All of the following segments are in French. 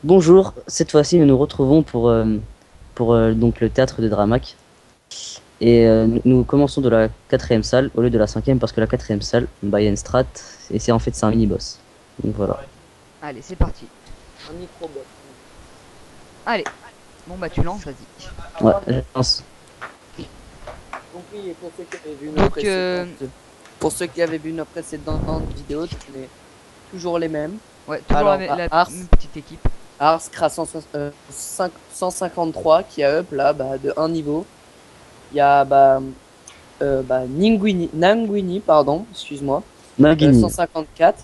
Bonjour, cette fois-ci nous nous retrouvons pour donc le théâtre de Dramac. Et nous commençons de la quatrième salle au lieu de la cinquième parce que la quatrième salle, bah, il y a une strat et c'est un mini-boss. Donc voilà. Allez, c'est parti. Un micro-bot. Allez. Bon bah tu lances, vas-y. Ouais, je pense. Donc oui, et pour ceux qui avaient vu nos Donc pour ceux qui avaient vu nos précédentes vidéos, c'est toujours les mêmes. ouais, toujours Alors, la Ars, même petite équipe. Ars Cra 153 qui a up là de un niveau. Il y a Nanguini, pardon, excuse-moi, Nagini. 154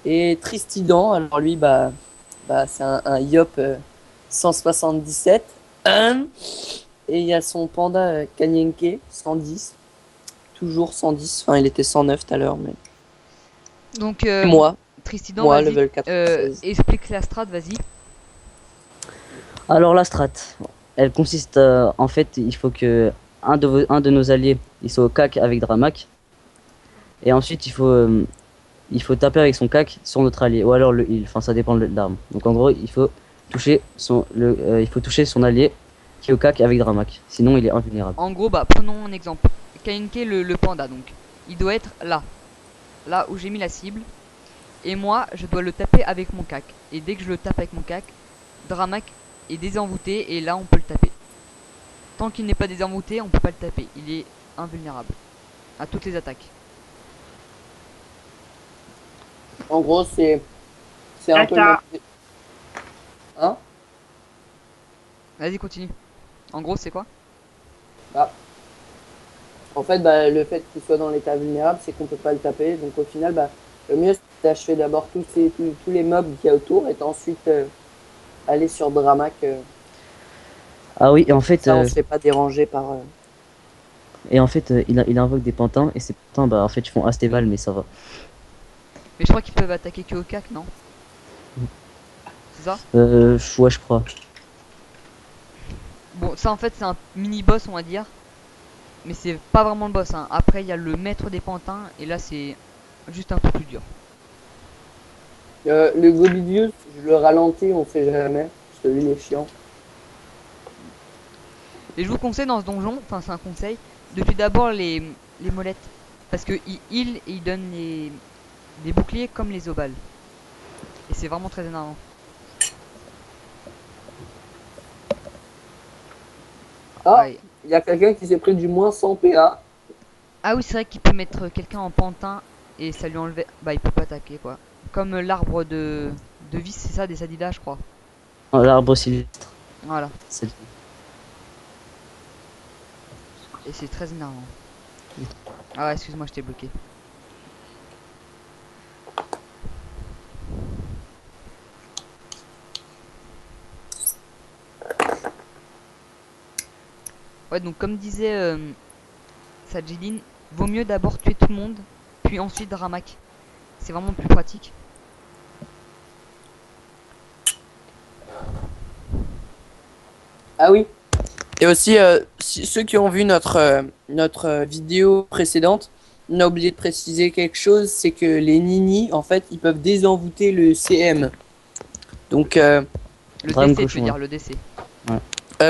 et Tristidan. Alors lui c'est un Yop 177. Et il y a son panda Kanyenke 110. Toujours 110. Enfin, il était 109 tout à l'heure, mais. Donc Moi, Tristidan, vas-y. level 96. Explique la strat, vas-y. Alors la strat, elle consiste en fait, il faut que un de nos alliés il soit au cac avec Dramac. Et ensuite il faut taper avec son cac sur notre allié. Ou alors le heal, enfin ça dépend de l'arme. Donc en gros il faut toucher son allié qui est au cac avec Dramac. Sinon il est invulnérable. En gros, bah prenons un exemple. Kainke le panda donc. Il doit être là. Là où j'ai mis la cible. Et moi, je dois le taper avec mon cac. Et dès que je le tape avec mon cac, Dramac est désenvoûté et là on peut le taper. Tant qu'il n'est pas désenvoûté, on peut pas le taper. Il est invulnérable à toutes les attaques. En gros, c'est un peu le même. Hein? Vas-y, continue. En gros, c'est quoi? Bah, en fait, le fait qu'il soit dans l'état vulnérable, c'est qu'on peut pas le taper. Donc au final, le mieux, c'est d'achever d'abord tous les mobs qu'il y a autour et ensuite aller sur Dramac. Ah oui, et en fait, Ça, on se fait pas déranger par. il invoque des pantins et ces pantins, bah en fait, ils font Astéval, mais ça va. Mais je crois qu'ils peuvent attaquer que au cac, non? C'est ça? Ouais, je crois. Bon, ça en fait, c'est un mini-boss, on va dire. Mais c'est pas vraiment le boss, hein. Après, il y a le maître des pantins, et là, c'est juste un peu plus dur. Le Gobidius, je le ralentis, on sait jamais. Parce que lui, il est chiant. Et je vous conseille dans ce donjon, enfin, c'est un conseil, de tuer d'abord les molettes. Parce que il et il donne des boucliers comme les obales. Et c'est vraiment très énervant. Ah, Ouais. il y a quelqu'un qui s'est pris du moins 100 PA. Ah oui, c'est vrai qu'il peut mettre quelqu'un en pantin et ça lui enlève. Bah, il peut pas attaquer quoi. Comme l'arbre de vis, c'est ça, des sadidas, je crois. Oh, l'arbre sinistre. Voilà. c'est- Et c'est très énervant. Ah ouais, excuse-moi, je t'ai bloqué. Ouais, donc comme disait Sajidin, vaut mieux d'abord tuer tout le monde, puis ensuite Dramak. C'est vraiment plus pratique. Ah oui. Et aussi, ceux qui ont vu notre vidéo précédente, on a oublié de préciser quelque chose, c'est que les Nini, en fait, ils peuvent désenvoûter le CM. Donc, Le Dragon DC, tu veux cochon, ouais. dire, le DC.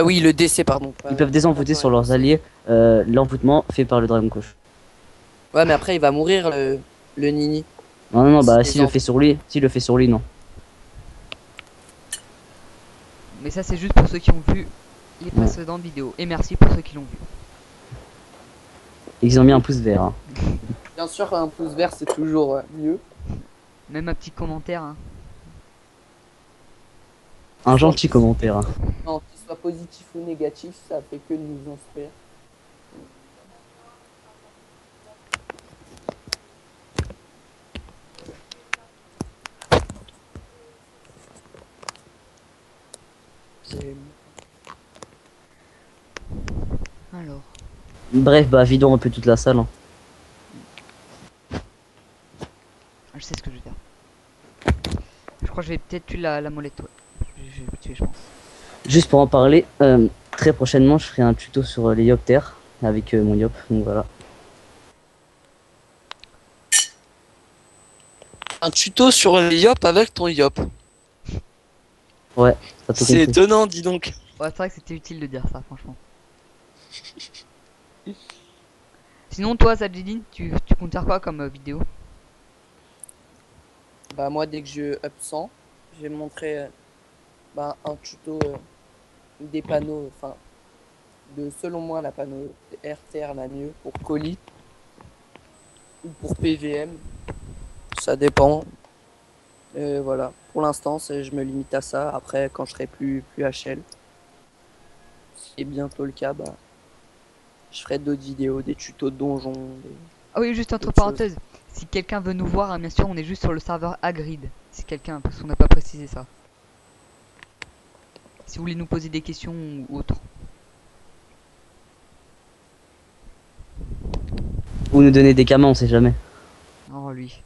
oui, le DC, pardon. Ils peuvent désenvoûter sur leurs alliés l'envoûtement fait par le dragon coach. Ouais, mais après, il va mourir, le Nini. Non, non, non, bah C'est s'il le fait sur lui, non. Mais ça, c'est juste pour ceux qui ont vu les précédentes vidéos. Et merci pour ceux qui l'ont vu. Ils ont mis un pouce vert. Hein. Bien sûr, un pouce vert, c'est toujours mieux. Même un petit commentaire. Hein. Un gentil commentaire. Hein. Non, qu'il soit positif ou négatif, ça fait que nous instruire. Alors. Bref, bah vidons un peu toute la salle. Hein. Je sais ce que je vais faire. Je crois que je vais peut-être tuer la molette. Ouais. Je vais tuer, je pense. Juste pour en parler, très prochainement je ferai un tuto sur les yoptères avec mon yop, donc voilà. Un tuto sur les Yop avec ton Yop. Ouais, t'as tout C'est compris. étonnant, dis donc. Ouais, c'est vrai que c'était utile de dire ça, franchement. Sinon, toi, Sajidine, tu comptes faire quoi comme vidéo? Bah moi dès que je up 100, je vais montrer bah, un tuto des panneaux, enfin de selon moi la panneau RTR la mieux pour colis ou pour PVM, ça dépend. Voilà, pour l'instant je me limite à ça. Après quand je serai plus HL, ce qui est bientôt le cas, bah je ferai d'autres vidéos, des tutos de donjons, Ah oui, juste entre d'autres choses. parenthèses, si quelqu'un veut nous voir, hein, bien sûr, on est juste sur le serveur Agrid. Si quelqu'un, parce qu'on n'a pas précisé ça. Si vous voulez nous poser des questions ou autre. Ou nous donner des camas, on sait jamais. Oh, lui.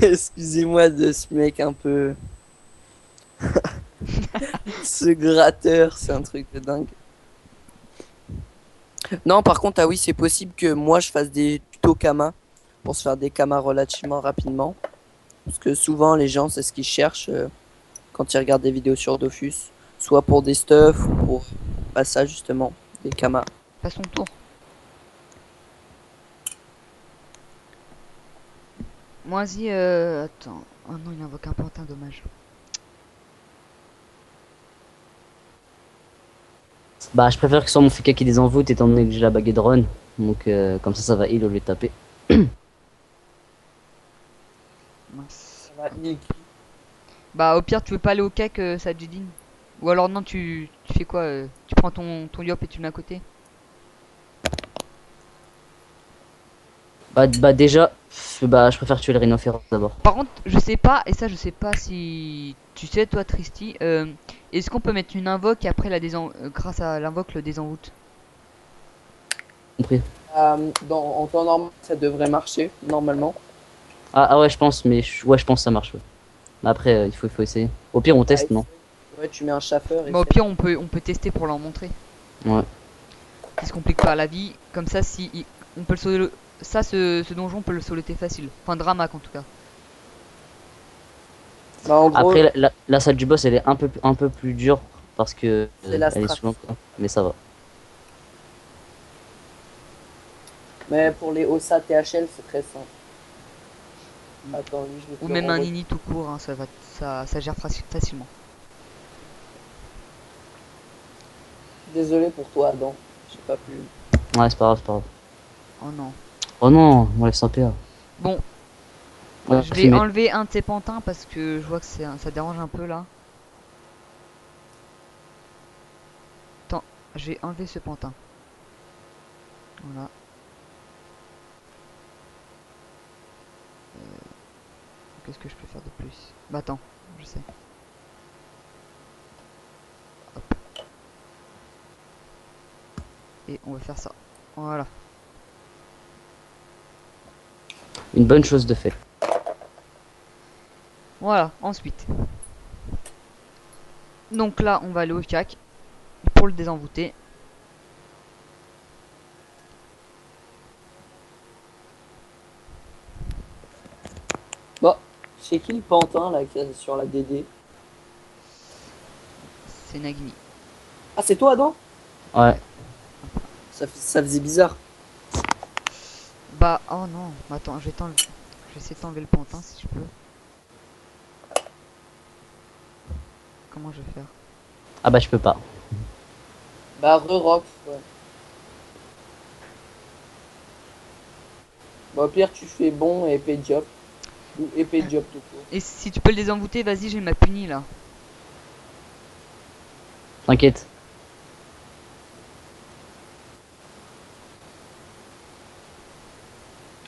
Excusez-moi de ce mec un peu. Ce gratteur, c'est un truc de dingue. Non, par contre, ah oui, c'est possible que moi je fasse des tutos Kama pour se faire des Kama relativement rapidement. Parce que souvent, les gens, c'est ce qu'ils cherchent quand ils regardent des vidéos sur Dofus. Soit pour des stuffs ou pour bah, ça, justement, des Kama. Pas son tour. Moi, si, attends. Oh non, il invoque un pantin, dommage. Bah, je préfère que ce soit mon Fika qui les envoûte étant donné que j'ai la baguette de run. Donc, comme ça va heal au lieu de taper. Mince. Ça va, Nick. Bah, au pire, tu veux pas aller au cake, Sajidine? Ou alors, non, tu fais quoi tu prends ton yop et tu le mets à côté? Bah déjà, bah, je préfère tuer le rhinophéros d'abord. Par contre, je sais pas, et ça, je sais pas si tu sais, toi, Tristy, est-ce qu'on peut mettre une invoque et après, grâce à l'invoque, le désenvoûte? Compris. En temps normal, ça devrait marcher, normalement. Ah ouais, je pense, mais ouais, je pense que ça marche. Ouais. Mais après, il faut essayer. Au pire, on teste, non? Ouais, tu mets un chauffeur et Bah, au pire, on peut tester pour leur montrer. Ouais. Qui se complique pas la vie. Comme ça, si on peut le sauver, ça, ce donjon, on peut le sauter facile. Enfin, Dramac en tout cas. bah, en gros, Après, la salle du boss, elle est un peu plus dure parce que c'est la elle est strat. souvent quoi. Mais ça va. Mais pour les OSA THL, c'est très simple. Attends, lui, je vais te Ou le même un renvoyer. nini tout court, hein, ça gère facilement. Désolé pour toi, Adam. J'ai pas pu. Ouais, c'est pas grave, c'est pas grave. Oh non. Oh non, on laisse un PA. Bon, Ouais, je vais enlever un de ces pantins parce que je vois que ça dérange un peu là. Attends, je vais enlever ce pantin. Voilà. Qu'est-ce que je peux faire de plus? Bah attends, je sais. Hop. Et on va faire ça. Voilà. Une bonne chose de fait. Voilà, ensuite. Donc là, on va aller au cac pour le désenvoûter. Bon, c'est qui le pantin là qui est sur la DD? C'est Nagini. Ah, c'est toi, Adam? Ouais. Ça faisait bizarre. Bah, oh non, attends, je vais essayer de t'enlever le pantin si je peux. Comment je vais faire? Ah bah je peux pas. Bah, re-rock, ouais. Bah, au pire, tu fais bon et épée job. Ou épée job tout court. Et si tu peux le désenvoûter, vas-y, j'ai ma punie là. T'inquiète.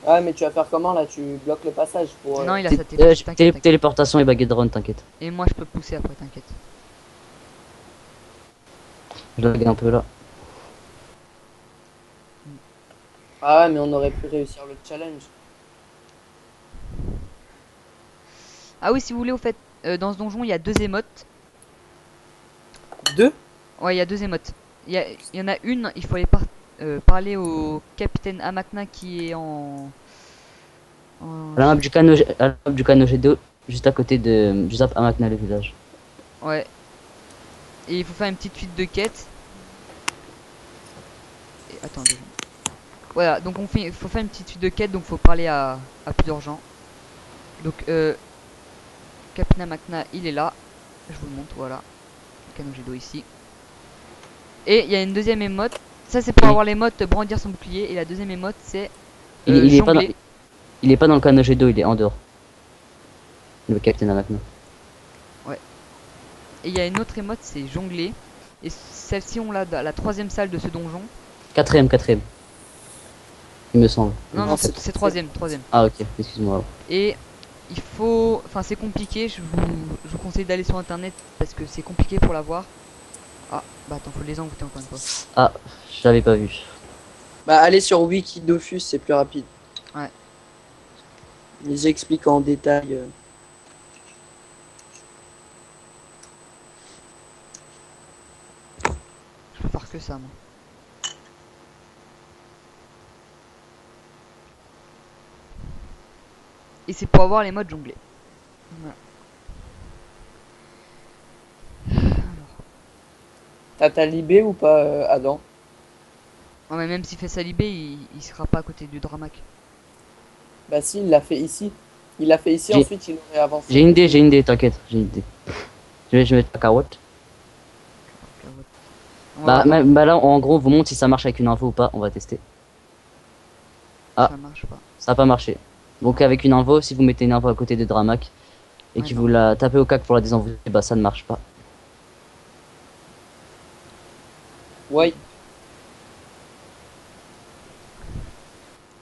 Ah, mais tu vas faire comment là? Tu bloques le passage pour. Non, il a Té- sa TP, t'inquiète. téléportation et baguette de run, t'inquiète. Et moi, je peux pousser après, t'inquiète. Je lag un peu là. Ah, ouais, mais on aurait pu réussir le challenge. Ah oui, si vous voulez, au fait, dans ce donjon, il y a deux émotes. Deux? Ouais, il y a deux émotes. Il y en a une, il faut aller parler au capitaine Amakna qui est À la map du Kano G2, juste à côté de. Juste à Makna le village. Ouais. Et il faut faire une petite suite de quêtes. Et attendez. Voilà, donc faut faire une petite suite de quêtes, donc faut parler à plusieurs gens. Donc Capina Macna, il est là. Je vous le montre, voilà. Canon jet d'eau ici. Et il y a une deuxième émote. Ça c'est pour Oui. avoir l'émote brandir son bouclier. Et la deuxième émote c'est Il est pas dans, jongler. il est pas dans le canal jet d'eau, il est en dehors. Le capitaine maintenant. Et il y a une autre émote, c'est jongler. Et celle-ci on l'a dans la troisième salle de ce donjon. Quatrième. Il me semble. Non, non, c'est troisième. Ah ok, excuse-moi. Et il faut... Enfin c'est compliqué, je vous conseille d'aller sur internet parce que c'est compliqué pour l'avoir. Ah, bah attends, faut les envoûter encore une fois. Ah, je l'avais pas vu. Bah, allez sur Wikidofus, c'est plus rapide. Ouais. Ils expliquent en détail. Je peux faire que ça, moi. Et c'est pour avoir les modes jonglés. Voilà. T'as ta libé ou pas, Adam? Non, mais même s'il fait sa libé, il sera pas à côté du Dramac. Bah si, il l'a fait ici. Il l'a fait ici, J'ai- ensuite il aurait avancé. J'ai une idée, t'inquiète, j'ai une idée. Je vais mettre la carotte. Voilà, Bah là, en gros, on vous montre si ça marche avec une info ou pas, on va tester. Ah. ça marche pas. Ça a pas marché. Donc avec une info, si vous mettez une info à côté de Dramac et Ouais, que non. vous la tapez au cac pour la désenvoûter, bah ça ne marche pas. Ouais.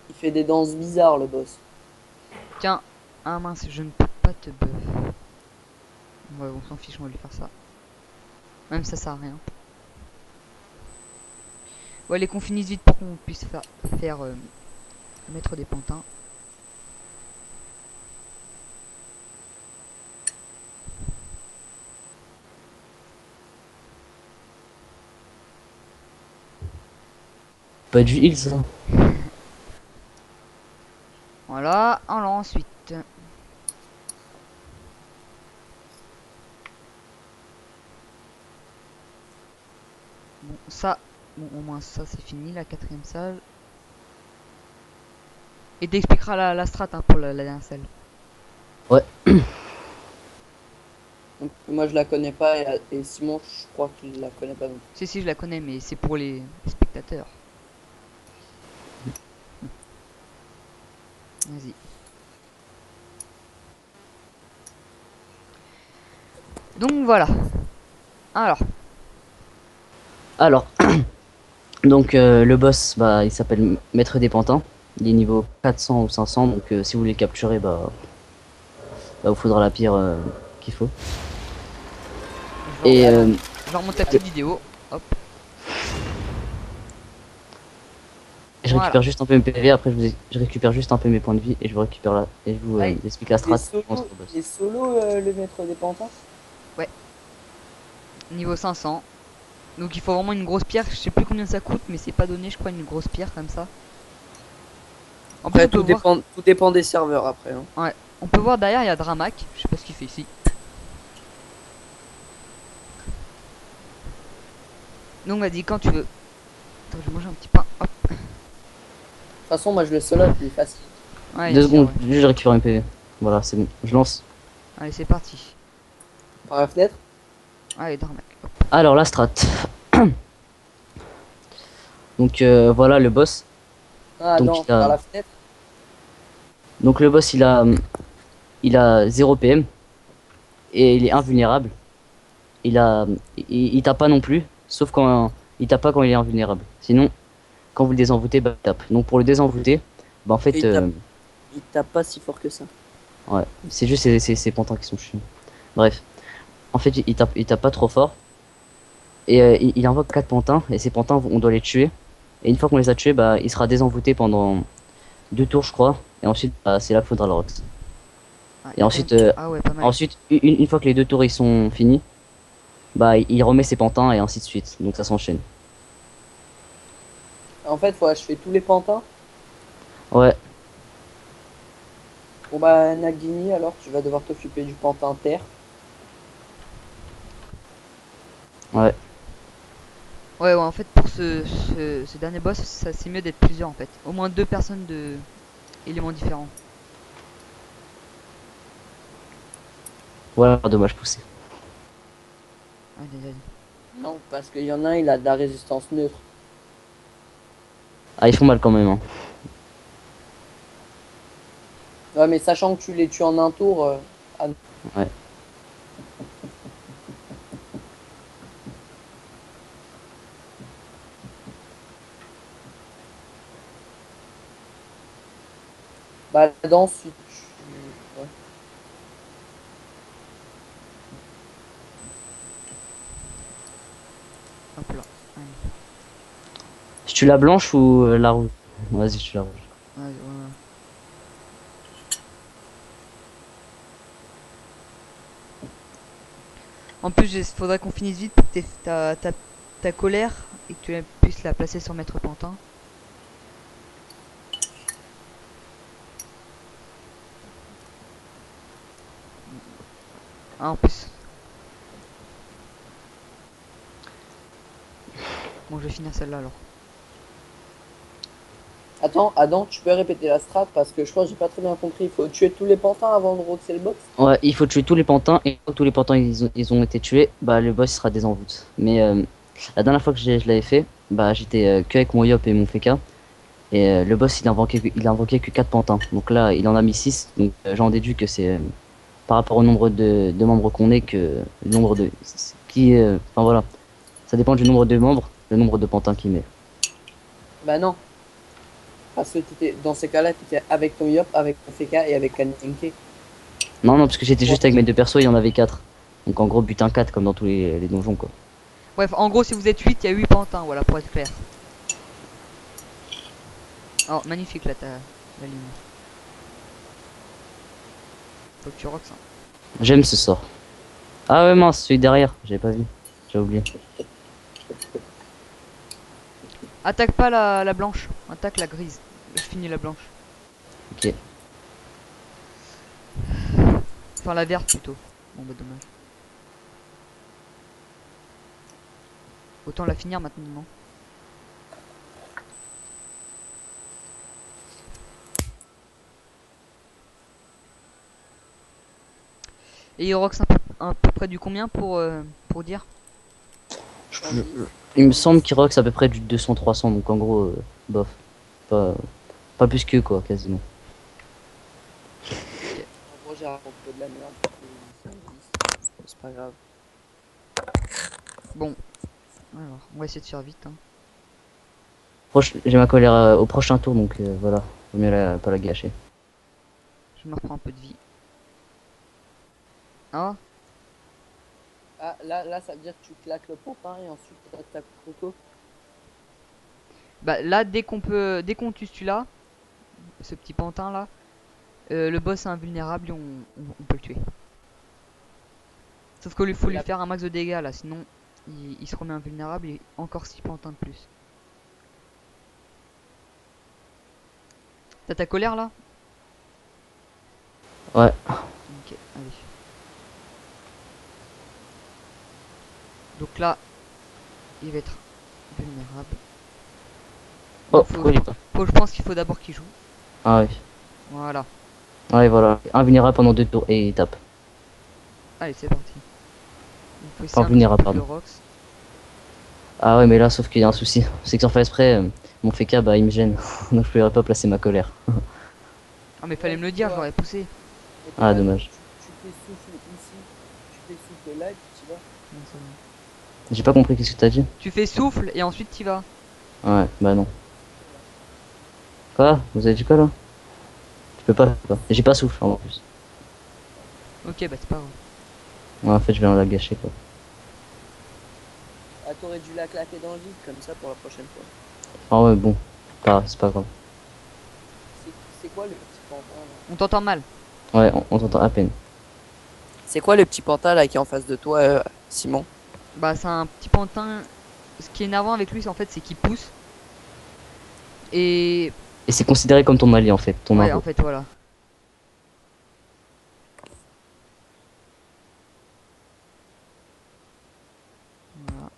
Il fait des danses bizarres, le boss. Tiens, ah mince, je ne peux pas te buff. Ouais, on s'en fiche, on va lui faire ça. Même ça sert à rien. Ouais, les qu'on finisse vite pour qu'on puisse faire mettre des pantins. Pas du heal ça. Voilà, alors ensuite. Bon, ça, bon, au moins ça c'est fini, la quatrième salle. Et t'expliqueras la strat hein, pour la dernière salle. Donc, moi je la connais pas et Simon je crois qu'il la connaît pas non plus. Si, je la connais, mais c'est pour les spectateurs. Vas-y. Donc voilà. Alors, Donc le boss, bah il s'appelle Maître des Pantins. Il est niveau 400 ou 500, donc si vous voulez le capturer, bah vous faudra la pierre qu'il faut. Et je remonte la petite vidéo. Hop. je récupère juste un peu mes PV, après je récupère juste un peu mes points de vie et je vous récupère là et je vous Ouais. explique la strat. Il est solo le maître des pantins. Niveau 500. Donc il faut vraiment une grosse pierre. Je sais plus combien ça coûte, mais c'est pas donné, je crois, une grosse pierre comme ça. En plus, Après tout dépend des serveurs après. Hein. on peut voir derrière, il y a Dramac. Je sais pas ce qu'il fait ici. Donc vas-y, quand tu veux. Attends, je vais manger un petit pain. Hop. De toute façon moi je le solo plus facile. Ouais, 2 ici, secondes, ouais. juste je récupère mes PV. Voilà, c'est bon, je lance. Allez, c'est parti. Par la fenêtre. Allez, Dramac. Hop. Alors la strat. Donc voilà le boss. Ah Donc, non, il a- par la fenêtre. Donc le boss il a 0 PM et il est invulnérable. Il tape pas non plus, sauf quand il tape pas quand il est invulnérable. Sinon, quand vous le désenvoûtez, bah il tape. Donc pour le désenvoûter, bah en fait, Et il tape pas si fort que ça. ouais, c'est juste ces pantins qui sont chiants. Bref, en fait il tape pas trop fort et il invoque 4 pantins et ces pantins on doit les tuer. Et une fois qu'on les a tués, bah il sera désenvoûté pendant 2 tours je crois. Et ensuite bah, c'est là qu'il faudra le rox. Ouais, Et ensuite, ah ouais, pas mal. Ensuite, une fois que les 2 tours ils sont finis, bah il remet ses pantins et ainsi de suite. Donc ça s'enchaîne. En fait faut achever tous les pantins. Ouais, Bon bah Nagini alors tu vas devoir t'occuper du pantin terre. Ouais. Ouais, en fait, pour ce dernier boss, ça c'est mieux d'être plusieurs en fait. Au moins deux personnes de éléments différents. Voilà, dommage poussé. Allez, allez. Non, parce qu'il y en a un, il a de la résistance neutre. Ah, ils font mal quand même, hein. Ouais, mais sachant que tu les tues en un tour, ah, Ouais. bah la danse, ouais. Hop là. Allez. Si tu la blanche ou la rouge? Vas-y, tu la rouge. Ouais, ouais. En plus, il faudrait qu'on finisse vite pour que ta colère et que tu puisses la placer sur Maître Pantin. Ah, en plus. Bon, je vais finir celle-là alors. Attends, Adam, tu peux répéter la strat parce que je crois que j'ai pas très bien compris. Il faut tuer tous les pantins avant de roxer le box. Ouais, il faut tuer tous les pantins et une fois que tous les pantins ils ont été tués, bah le boss sera désenvoûte. Mais la dernière fois que je l'avais fait, bah j'étais que avec mon Yop et mon Feka et le boss il a invoqué que 4 pantins. Donc là, il en a mis 6, donc j'en déduis que c'est par rapport au nombre de membres qu'on est que le nombre de qui enfin voilà, ça dépend du nombre de membres, le nombre de pantins qu'il met. Bah non, parce que dans ces cas-là, tu étais avec ton Yop, avec ton FK et avec Kanenke. Non non, parce que j'étais juste avec mes deux persos, il y en avait 4. Donc en gros butin 4 comme dans tous les donjons quoi. Bref, en gros, si vous êtes 8, il y a 8 pantins, voilà, pour être clair. Oh, magnifique là, la ligne. Faut que tu rocks ça. J'aime ce sort. Ah ouais mince, celui derrière, j'avais pas vu. J'ai oublié. Attaque pas la blanche, attaque la grise. Je finis la blanche. Ok. Enfin, la verte plutôt. Bon, bah, dommage. Autant la finir maintenant, non? Et il rocks un peu près du combien pour dire? Je- Il me semble qu'il rock à peu près du 200-300, donc en gros, bof. Pas, pas plus que quoi, quasiment. En gros, j'ai raconté de la merde. C'est pas grave. Bon, alors, on va essayer de faire vite. Hein. J'ai ma colère au prochain tour, donc voilà. Vaut mieux pas la gâcher. Je me reprends un peu de vie. Ah, Ah, là, ça veut dire que tu claques le pantin et ensuite tu attaques Croco. bah là, dès qu'on tue celui-là, ce petit pantin là, le boss est invulnérable et on peut le tuer. Sauf qu'il faut lui faire un max de dégâts là, sinon il se remet invulnérable et encore 6 pantins de plus. T'as ta colère là? Ouais. Ok, allez. Donc là, il va être vulnérable. Oh, Donc, pourquoi il est pas? je pense qu'il faut d'abord qu'il joue. Ah ouais. Voilà. Ouais, voilà. Invulnérable pendant 2 tours et il tape. Allez, c'est parti. Il faut essayer Pas un petit invulnérable, peu de pardon. Rox. Ah ouais, mais là, sauf qu'il y a un souci. C'est que sans faire exprès, mon FK, bah il me gêne. Donc je pourrais pas placer ma colère. Ah mais fallait me le dire, je l'aurais poussé. Ah, dommage. Tu fais souffle ici, tu fais souffle là et puis tu vas. Non, ça va. J'ai pas compris qu'est-ce que t'as dit. Tu fais souffle et ensuite t'y vas. Ouais, bah non. Quoi? Vous avez dit quoi là? Tu peux pas. Quoi. J'ai pas souffle en plus. Ok, bah c'est pas grave. Ouais, en fait, je vais en la gâcher quoi. Ah, t'aurais dû la claquer dans le vide comme ça pour la prochaine fois. Ah ouais, bon. C'est pas grave. C'est c'est quoi le petit pantin là? On t'entend mal. Ouais, on s'entend à peine. C'est quoi le petit pantin là qui est en face de toi, Simon? Bah c'est un petit pantin. Ce qui est énervant avec lui, en fait, c'est qu'il pousse. Et Et c'est considéré comme ton allié en fait, ton ouais, arbre. en fait, voilà. Voilà.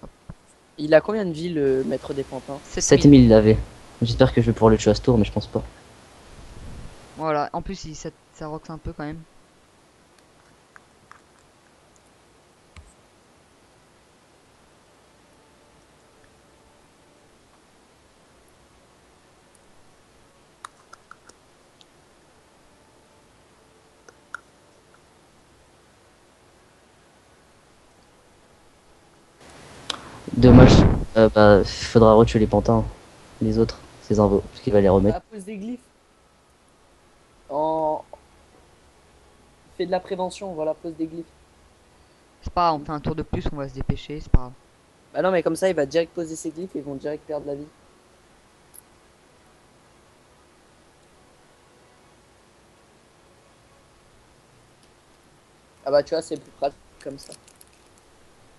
Il a combien de vie le maître des pantins? 7000. 7000 il avait. J'espère que je vais pouvoir le tuer à ce tour, mais je pense pas. Voilà, en plus ça roxe un peu quand même. Dommage. Bah, faudra retuer les pantins. Les autres, ces invos, parce qu'il va les remettre. Ah, pose des glyphes. En... Fais de la prévention, voilà, pose des glyphes. C'est pas grave, on fait un tour de plus, on va se dépêcher, c'est pas grave. Bah non, mais comme ça, il va direct poser ses glyphes et ils vont direct perdre la vie. Ah bah tu vois, c'est plus pratique comme ça.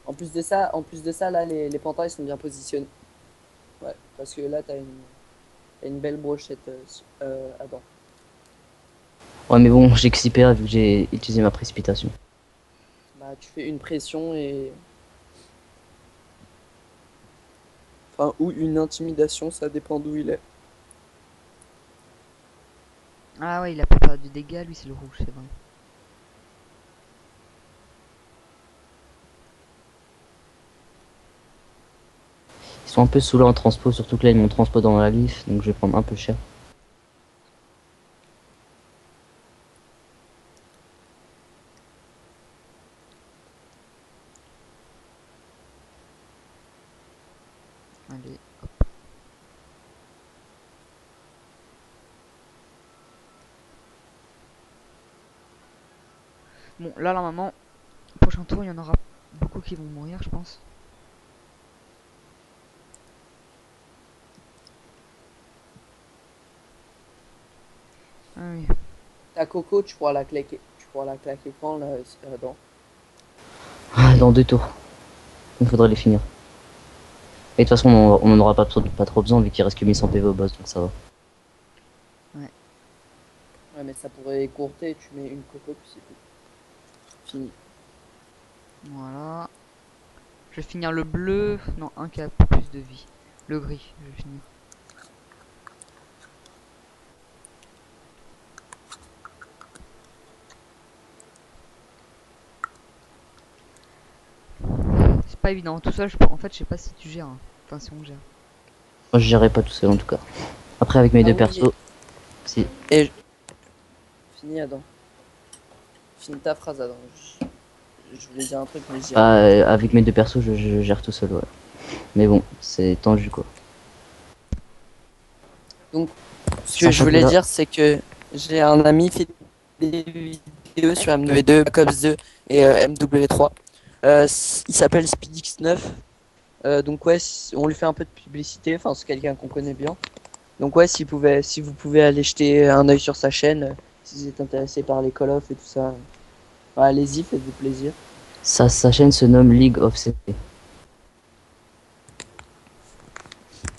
En plus de ça, là, les pantins, ils sont bien positionnés. Ouais, parce que là, t'as une belle brochette, Adam. Ouais, mais bon, j'ai que 6 PA vu que j'ai utilisé ma précipitation. Bah, tu fais une pression et... Enfin, ou une intimidation, ça dépend d'où il est. Ah ouais, il a pas perdu de dégâts, lui c'est le rouge, c'est vrai. Ils sont un peu saoulés en transpo, surtout que là ils m'ont transpo dans la glyphe, donc je vais prendre un peu cher. Allez, hop. Bon, là normalement, prochain tour, il y en aura beaucoup qui vont mourir, je pense. Ah oui. Ta coco, tu pourras la claquer. Tu pourras la claquer quand, là, Adam? Ah, dans 2 tours. Il faudrait les finir. Et de toute façon, on en aura pas trop besoin vu qu'il reste que 1100 PV au boss, donc ça va. Ouais, mais ça pourrait écourter, tu mets une coco, puis c'est tout. Fini. Voilà. Je vais finir le bleu. Non, un qui a plus de vie. Le gris, je vais finir. C'est pas évident. Tout seul, en fait, je sais pas si tu gères. Hein. Enfin, si on gère. Moi je gérerai pas tout seul en tout cas. Après avec mes Ah deux oui, persos, si. Et... Fini, Adam. Finis ta phrase, Adam. Je voulais dire un truc, mais j'y Bah, arrive. avec mes deux persos je gère tout seul, ouais. Mais bon, c'est tendu quoi. Donc, ce que Sachant je voulais que là- dire, c'est que j'ai un ami qui fait des vidéos sur MW2, Black Ops 2 et MW3. Il s'appelle SpeedX9. Donc ouais, on lui fait un peu de publicité. Enfin, c'est quelqu'un qu'on connaît bien. Donc ouais, si vous pouvez aller jeter un œil sur sa chaîne, si vous êtes intéressé par les Call of et tout ça, allez-y, faites-vous plaisir. sa chaîne se nomme League of CP.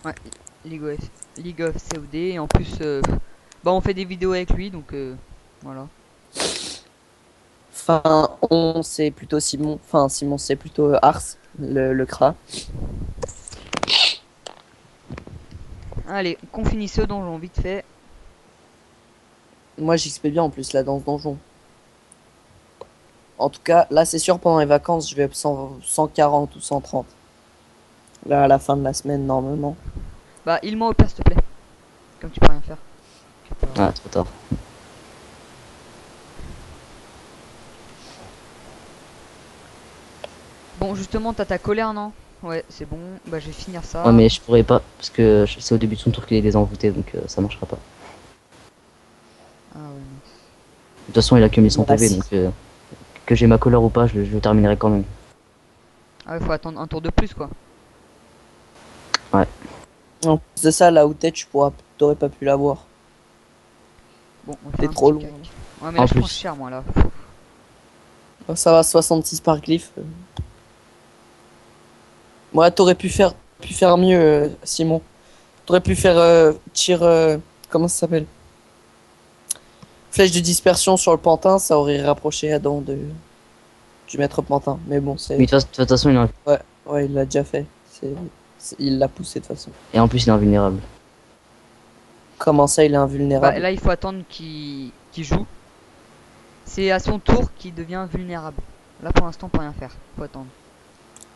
Ouais, League of COD. Et en plus, bah, on fait des vidéos avec lui, donc voilà. Enfin, c'est plutôt Simon. Enfin, Simon, c'est plutôt Ars, le CRA. Allez, qu'on finisse ce donjon vite fait. Moi, j'XP bien en plus là dans ce donjon. En tout cas, là, c'est sûr, pendant les vacances, je vais 140 ou 130. Là, à la fin de la semaine, normalement. Bah, il-moi au pire, s'il te plaît. Comme tu peux rien faire. Ah, trop tard. Bon, justement, t'as ta colère, non? Ouais, c'est bon. Bah, je vais finir ça. Ouais, mais je pourrais pas, parce que c'est au début de son tour qu'il est désenvoûté, donc ça marchera pas. Ah ouais, non. De toute façon, il a que 1100 Bah, PV, si. donc que j'ai ma couleur ou pas, je le terminerai quand même. Ah ouais, faut attendre un tour de plus, quoi. En plus de ça, là où t'es, t'aurais pas pu l'avoir. Bon, on va T'es faire un trop petit loin. cac. Ouais, mais là, En je prends plus. cher, moi, là. Oh, ça va, 66 par glyphe. Ouais, pu faire mieux, Simon. T'aurais pu faire tir. Comment ça s'appelle? Flèche de dispersion sur le pantin, ça aurait rapproché Adam du maître pantin. Mais bon, Mais de toute façon, il a... Ouais, il l'a déjà fait. Il l'a poussé de toute façon. Et en plus, il est invulnérable. Comment ça, il est Bah, invulnérable? là, il faut attendre qu'il joue. C'est à son tour qu'il devient vulnérable. Là, pour l'instant, on peut rien faire. Faut attendre.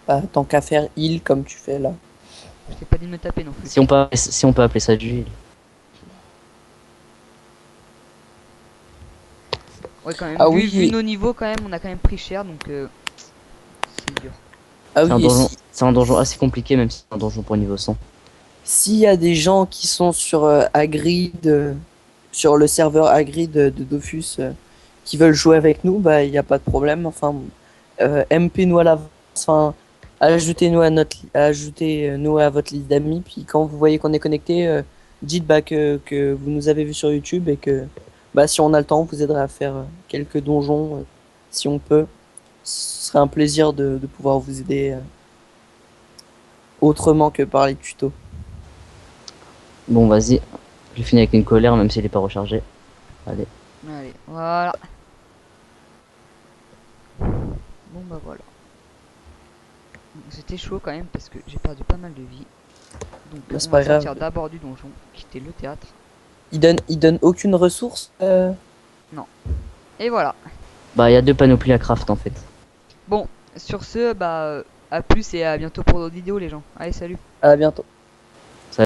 Bah, tant qu'à faire heal comme tu fais là. Je t'ai pas dit de me taper non plus. Si on peut appeler ça du heal. Ouais, quand même. Ah vu, oui. vu nos niveaux, quand même, on a quand même pris cher, donc c'est dur. Ah C'est un oui, et donjon, c'est un donjon assez compliqué, même si c'est un donjon pour niveau 100. s'il y a des gens qui sont sur Hagrid, sur le serveur Hagrid de Dofus, qui veulent jouer avec nous, bah il n'y a pas de problème. Enfin, MP nous à l'avance. Enfin, ajoutez-nous à votre liste d'amis. Puis quand vous voyez qu'on est connecté, dites bah, que vous nous avez vu sur YouTube et que bah si on a le temps, on vous aiderait à faire quelques donjons si on peut. Ce serait un plaisir de pouvoir vous aider autrement que par les tutos. Bon, vas-y. Je finis avec une colère, même si elle est pas rechargée. Allez. Allez, voilà. Bon, bah voilà. C'était chaud quand même parce que j'ai perdu pas mal de vie. Donc, Bah, c'est on pas va grave. sortir d'abord du donjon, quitter le théâtre. Il donne aucune ressource. Et voilà. Bah, il y a 2 panoplies à craft en fait. Bon, sur ce, bah, à plus et à bientôt pour d'autres vidéos, les gens. Allez, salut. À bientôt.